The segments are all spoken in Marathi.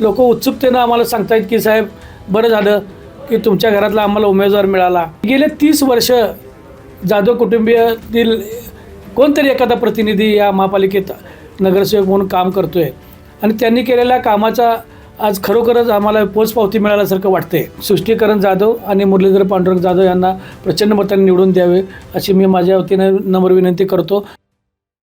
लोक उत्सुकतेनं आम्हाला सांगतायत की साहेब बरं झालं की तुमच्या घरातला आम्हाला उमेदवार मिळाला। गेले 30 वर्ष जाधव कुटुंबीयातील कोणतरी एखादा प्रतिनिधी या महापालिकेत नगरसेवक म्हणून काम करतोय आणि त्यांनी केलेल्या कामाचा आज खरोखरच आम्हाला पोचपावती मिळाल्यासारखं वाटते। सृष्टीकरण जाधव आणि मुरलीधर पांडुरंग जाधव यांना प्रचंड मताने निवडून द्यावे अशी मी माझ्या वतीने नम्र विनंती करतो।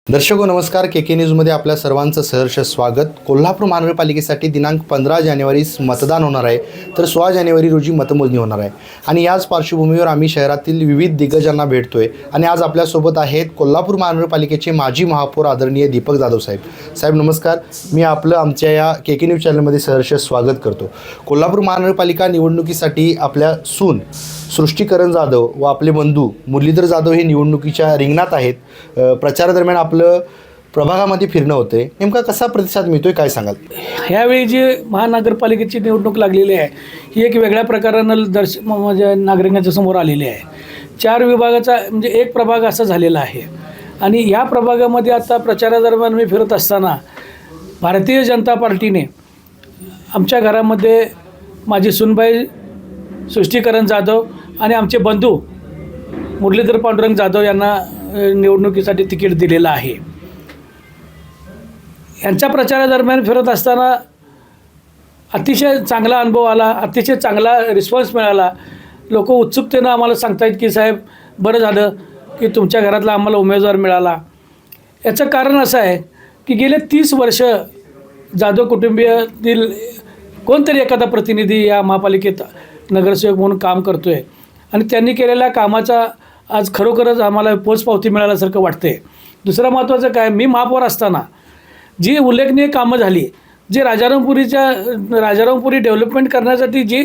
दर्शको नमस्कार, के न्यूजमध्ये आपल्या सर्वांचं सहर्ष स्वागत। कोल्हापूर महानगरपालिकेसाठी दिनांक 15 जानेवारीस मतदान होणार आहे, तर 16 जानेवारी रोजी मतमोजणी होणार आहे आणि याच पार्श्वभूमीवर आम्ही शहरातील विविध दिग्गजांना भेटतोय आणि आज आपल्यासोबत आहेत कोल्हापूर महानगरपालिकेचे माजी महापौर आदरणीय दीपक जाधव साहेब। साहेब नमस्कार, मी आपलं आमच्या या के न्यूज चॅनलमध्ये सहर्ष स्वागत करतो। कोल्हापूर महानगरपालिका निवडणुकीसाठी आपल्या सून सृष्टीकरण जाधव व आपले बंधू मुरलीधर जाधव हे निवडणुकीच्या रिंगणात आहेत। प्रचारादरम्यान आपलं प्रभागामध्ये फिरणं होते, नेमका कसा प्रतिसाद मिळतोय काय सांगाल? ह्यावेळी जी महानगरपालिकेची निवडणूक लागलेली आहे ही एक वेगळ्या प्रकारानं म्हणजे नागरिकांच्या समोर आलेली आहे। 4 विभागाचा म्हणजे एक प्रभाग असा झालेला आहे आणि या प्रभागामध्ये आता प्रचारादरम्यान मी फिरत असताना भारतीय जनता पार्टीने आमच्या घरामध्ये माझी सुनबाई सृष्टीकरण जाधव आणि आमचे बंधू मुरलीधर पांडुरंग जाधव यांना निवडणुकीसाठी तिकीट दिलेलं आहे। यांच्या प्रचारादरम्यान फिरत असताना अतिशय चांगला अनुभव आला, अतिशय चांगला रिस्पॉन्स मिळाला। लोक उत्सुकतेनं आम्हाला सांगतायत की साहेब बरं झालं की तुमच्या घरातला आम्हाला उमेदवार मिळाला। याचं कारण असं आहे की गेले 30 वर्ष जाधव कुटुंबीयातील कोणतरी एखादा प्रतिनिधी या महापालिकेत नगरसेवक म्हणून काम करतोय आणि त्यांनी केलेल्या कामाचा आज खरोखरच आम्हाला पोचपावती मिळाल्यासारखं वाटते। दुसरं महत्त्वाचं काय, मी महापौर असताना जी उल्लेखनीय कामं झाली, जे राजारामपुरी डेव्हलपमेंट करण्यासाठी जी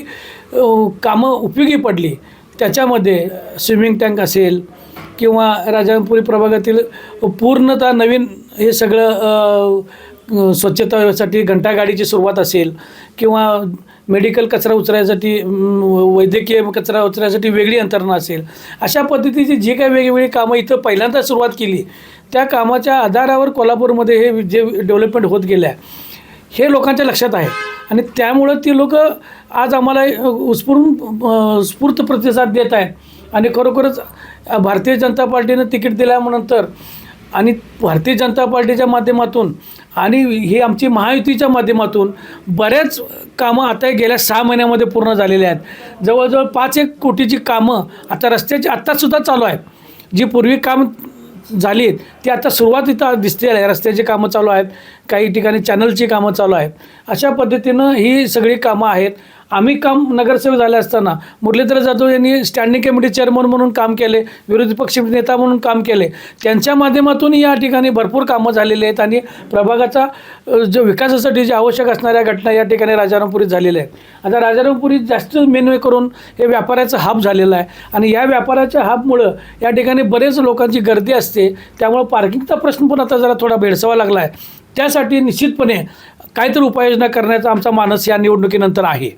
कामं उपयोगी पडली, त्याच्यामध्ये स्विमिंग टँक असेल किंवा राजारामपुरी प्रभागातील पूर्णतः नवीन हे सगळं स्वच्छतेसाठी घंटागाडीची सुरुवात असेल किंवा मेडिकल कचरा उचलायसाठी वैद्यकीय कचरा उचलायसाठी वेगळी यंत्रणा असेल, अशा पद्धतीची जी काही वेगवेगळी कामं इथं पहिल्यांदा सुरुवात केली, त्या कामाच्या आधारावर कोल्हापूरमध्ये हे जे डेव्हलपमेंट होत गेलं आहे हे लोकांच्या लक्षात आहे आणि त्यामुळं ती लोक आज आम्हाला स्फूर्त प्रतिसाद देत आहेत आणि खरोखरच भारतीय जनता पार्टीनं तिकीट दिल्यानंतर आणि भारतीय जनता पार्टीच्या माध्यमातून आणि ही आमची महायुतीच्या माध्यमातून बऱ्याच कामं आता गेल्या 6 महिन्यामध्ये पूर्ण झालेले आहेत। जवळजवळ 5-1 कोटीची कामं आता रस्त्याची आत्तासुद्धा चालू आहेत। जी पूर्वी काम झाली आहेत ती आता सुरुवात इथं दिसते आहे, रस्त्याची कामं चालू आहेत, काही ठिकाणी चॅनलची कामं चालू आहेत। अशा पद्धतीनं ही सगळी कामं आहेत। आम्ही काम नगरसेवक झाले असताना मुरलीधर जाधव यांनी स्टँडिंग कमिटी चेअरमन म्हणून काम केले, विरोधी पक्ष नेता म्हणून काम केले, त्यांच्या माध्यमातून या ठिकाणी भरपूर कामं झालेली आहेत आणि प्रभागाचा जो विकासासाठी जे आवश्यक असणाऱ्या घटना या ठिकाणी राजारामपुरीत झालेल्या आहेत। आता राजारामपुरीत जास्त मेनवे करून हे व्यापाराचं हब झालेलं आहे आणि या व्यापाराच्या हबमुळं या ठिकाणी बरेच लोकांची गर्दी असते, त्यामुळं पार्किंगचा प्रश्न पण आता जरा थोडा भेडसावा लागला आहे। त्यासाठी निश्चितपणे काहीतरी उपाययोजना करण्याचा आमचा मानस या निवडणुकीनंतर आहे।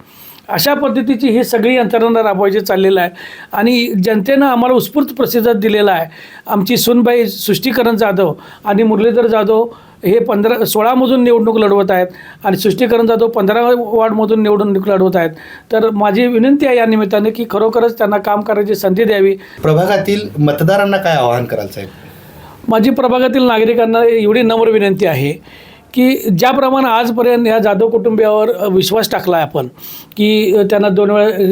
अशा पद्धतीची ही सगळी यंत्रणा राबवायची चाललेलं आहे आणि जनतेनं आम्हाला उत्स्फूर्त प्रतिसाद दिलेला आहे। आमची सुनबाई सृष्टीकरण जाधव आणि मुरलीधर जाधव हे 16मधून निवडणूक लढवत आहेत आणि सृष्टीकरण जाधव 15 वॉर्डमधून निवडणूक लढवत आहेत। तर माझी विनंती आहे या निमित्ताने की खरोखरच त्यांना काम करायची संधी द्यावी। प्रभागातील मतदारांना काय आवाहन कराल साहेब? माझी प्रभागातील नागरिकांना एवढी नम्र विनंती आहे की ज्याप्रमाणे आजपर्यंत या जाधव कुटुंबियावर विश्वास टाकला आहे आपण की त्यांना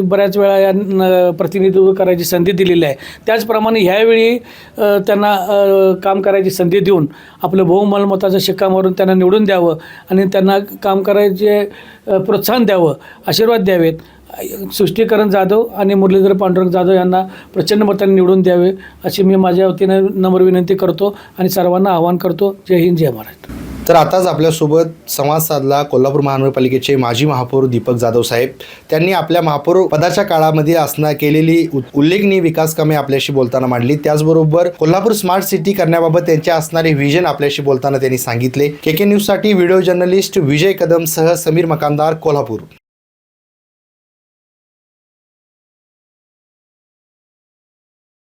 बऱ्याच वेळा या प्रतिनिधित्व करायची संधी दिलेली आहे, त्याचप्रमाणे ह्यावेळी त्यांना काम करायची संधी देऊन आपलं बहुमल मताचा शिक्का मारून त्यांना निवडून द्यावं आणि त्यांना काम करायचे प्रोत्साहन द्यावं, आशीर्वाद द्यावेत। सृष्टीकरण जाधव आणि मुरलीधर पांडुरंग जाधव यांना प्रचंड मताने निवडून द्यावे अशी मी माझ्या वतीने नम्र विनंती करतो आणि सर्वांना आवाहन करतो। जय हिंद, जय महाराष्ट्र। तर आताच आपल्यासोबत संवाद साधला कोल्हापूर महानगरपालिकेचे माजी महापौर दीपक जाधव साहेब। त्यांनी आपल्या महापौर पदाच्या काळामध्ये केलेली उल्लेखनीय विकास कामे आपल्याशी बोलताना मांडली, त्याचबरोबर कोल्हापूर स्मार्ट सिटी करण्याबाबत त्यांचे असणारे व्हिजन आपल्याशी बोलताना त्यांनी सांगितले। के न्यूजसाठी व्हिडिओ जर्नलिस्ट विजय कदमसह समीर मकानदार, कोल्हापूर।